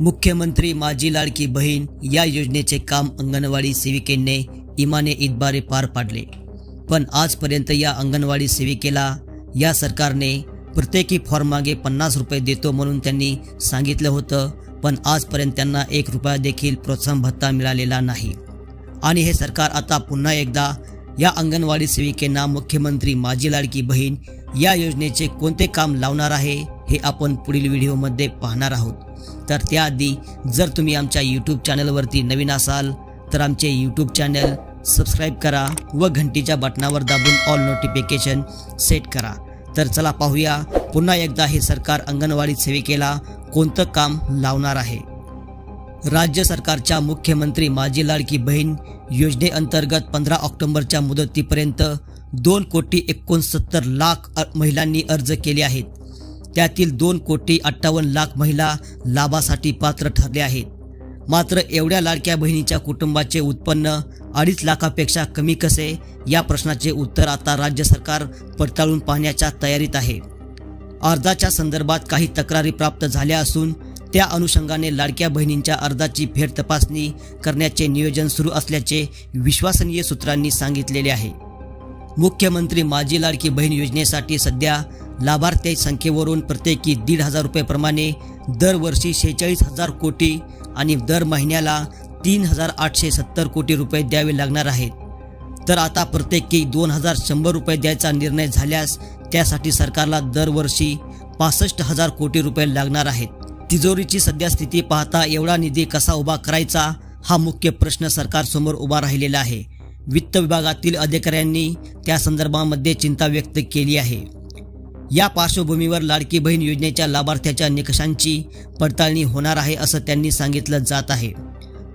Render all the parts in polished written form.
मुख्यमंत्री माझी लाडकी बहीण या योजनेचे काम अंगणवाडी सेविकेने इमाने इतबारे पार पाडले। पण आजपर्यंत या अंगणवाडी सेविकेला या सरकारने प्रत्येकी फॉर्म मागे 50 रुपये देतो म्हणून त्यांनी सांगितलं होतं, पण आजपर्यंत त्यांना 1 रुपया देखील प्रोत्साहन भत्ता मिळालेला नाही। आणि हे सरकार आता पुन्हा एकदा या अंगणवाडी सेविकेंना मुख्यमंत्री माझी लाडकी बहीण या योजनेचे कोणते काम लावणार आहे हे आपण पुढील व्हिडिओमध्ये पाहणार आहोत। तर त्याआधी जर तुम्ही आमच्या YouTube चॅनलवरती नवीन असाल तर आमचे YouTube चॅनल सबस्क्राइब करा व घंटीच्या बटनावर दाबून ऑल नोटिफिकेशन सेट करा। तर चला पाहूया पुन्हा एकदा हे सरकार अंगणवाडी सेविकेला कोणतं काम लावणार आहे। राज्य सरकारच्या मुख्यमंत्री माझी लाडकी बहीण योजनेअंतर्गत 15 ऑक्टोबरच्या मुदतीपर्यंत 2,69,00,000 महिलांनी अर्ज केले आहेत। त्यातील 2,58,00,000 महिला लाभासाठी पात्र ठरले आहेत। मात्र एवढ्या लाडक्या बहिणीच्या कुटुंबाचे उत्पन्न 2.5 लाखापेक्षा कमी कसे, या प्रश्नाचे उत्तर आता राज्य सरकार पडताळून पाहण्याच्या तयारीत आहे। अर्जाच्या संदर्भात काही तक्रारी प्राप्त झाल्या असून त्या अनुषंगाने लाडक्या बहिणींच्या अर्जाची फेर तपासणी करण्याचे नियोजन सुरू असल्याचे विश्वसनीय सूत्रांनी सांगितलेले आहे। मुख्यमंत्री माझी लाडकी बहीण योजनेसाठी सध्या लाभार्थी संख्येवरून प्रत्येकी 1,500 रुपये प्रमाणे दरवर्षी 46,000 कोटी आणि दर महिन्याला 3,870 कोटी रुपये द्यावे लागणार आहेत। तर आता प्रत्येकी 2,100 रुपये द्यायचा निर्णय झाल्यास त्यासाठी सरकारला दरवर्षी 65,000 कोटी रुपये लागणार आहेत। तिजोरीची सध्या स्थिती पाहता एवढा निधी कसा उभा करायचा हा मुख्य प्रश्न सरकारसमोर उभा राहिलेला आहे। वित्त विभागातील अधिकाऱ्यांनी त्या संदर्भामध्ये चिंता व्यक्त केली आहे। या पार्श्वभूमीवर लाडकी बहीण योजनेच्या लाभार्थ्याच्या निकषांची पडताळणी होणार आहे असं त्यांनी सांगितलं जात आहे।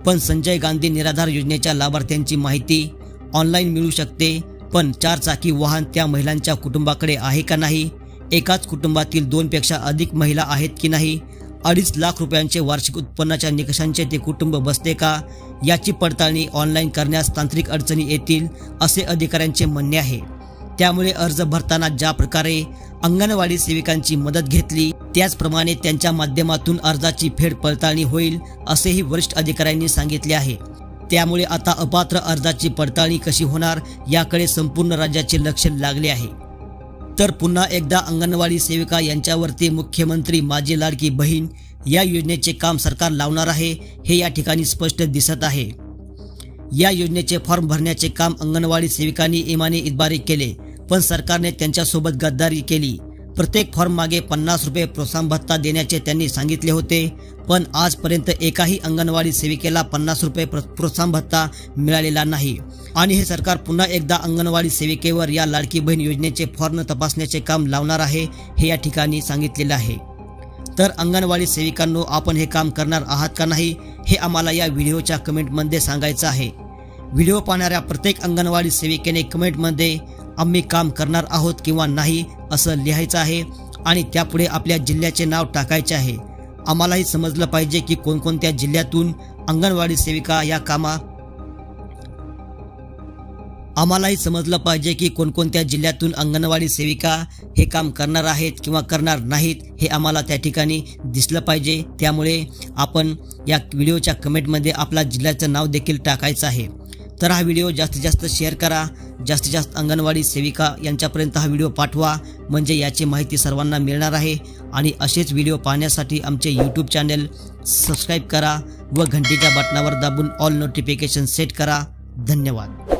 पण संजय गांधी निराधार योजनेच्या लाभार्थ्यांची माहिती ऑनलाईन मिळू शकते, पण 4 चाकी वाहन त्या महिलांच्या कुटुंबाकडे आहे का नाही, एकाच कुटुंबातील 2 पेक्षा अधिक महिला आहेत की नाही, 2.5 लाख रुपयांचे वार्षिक उत्पन्नाच्या निकषांचे ते कुटुंब बसते का, याची पडताळणी ऑनलाईन करण्यास तांत्रिक अडचणी येतील असे अधिकाऱ्यांचे म्हणणे आहे। त्यामुळे अर्ज भरताना ज्या प्रकारे अंगणवाडी सेविकांची मदत घेतली त्याचप्रमाणे त्यांच्या माध्यमातून अर्जाची फेड पडताळणी होईल असेही वरिष्ठ अधिकाऱ्यांनी सांगितले आहे। त्यामुळे आता अपात्र अर्जाची पडताळणी कशी होणार याकडे संपूर्ण राज्याचे लक्ष लागले आहे। तर पुन्हा एकदा अंगणवाडी सेविका यांच्यावरती मुख्यमंत्री माझी लाडकी बहीण या योजनेचे काम सरकार लावणार आहे हे या ठिकाणी स्पष्ट दिसत आहे। या योजनेचे फॉर्म भरण्याचे काम अंगणवाडी सेविकांनी इमाने इतबारे केले, पण सरकारने त्यांच्यासोबत गद्दारी केली। प्रत्येक फॉर्म मागे 50 रुपये प्रोत्साहन भत्ता देण्याचे त्यांनी सांगितले होते, पण आजपर्यंत एकाही अंगणवाडी सेविकेला 50 रुपये प्रोत्साहन भत्ता मिळालेला नाही। आणि हे सरकार पुन्हा एकदा अंगणवाडी सेविकेवर या लाडकी बहीण योजनेचे फॉर्म तपासण्याचे काम लावणार आहे हे या ठिकाणी सांगितलेले आहे। तर अंगणवाडी सेविकांनो, आपण हे काम करणार आहात का नाही हे आम्हाला या व्हिडिओच्या कमेंटमध्ये सांगायचं आहे। व्हिडिओ पाहणाऱ्या प्रत्येक अंगणवाडी सेविकेने कमेंटमध्ये आम्ही काम करणार आहोत किंवा नाही असं लिहायचं आहे आणि त्यापुढे आपल्या जिल्ह्याचे नाव टाकायचे आहे। आम्हालाही समजलं पाहिजे की कोणकोणत्या जिल्ह्यातून अंगणवाडी सेविका या जिल्ह्यातून अंगणवाडी सेविका हे काम करणार आहेत किंवा करणार नाहीत हे आम्हाला त्या ठिकाणी दिसलं पाहिजे। त्यामुळे आपण या व्हिडिओच्या कमेंटमध्ये आपल्या जिल्ह्याचं नाव देखील टाकायचं आहे। तर हा व्हिडिओ जास्तीत जास्त शेअर करा, जास्तीत जास्त अंगणवाडी सेविका यांच्यापर्यंत हा व्हिडिओ पाठवा, म्हणजे याची माहिती सर्वांना मिळणार आहे। आणि असेच व्हिडिओ पाहण्यासाठी आमचे YouTube चॅनल सबस्क्राइब करा व घंटीच्या बटनावर दाबून ऑल नोटिफिकेशन सेट करा। धन्यवाद।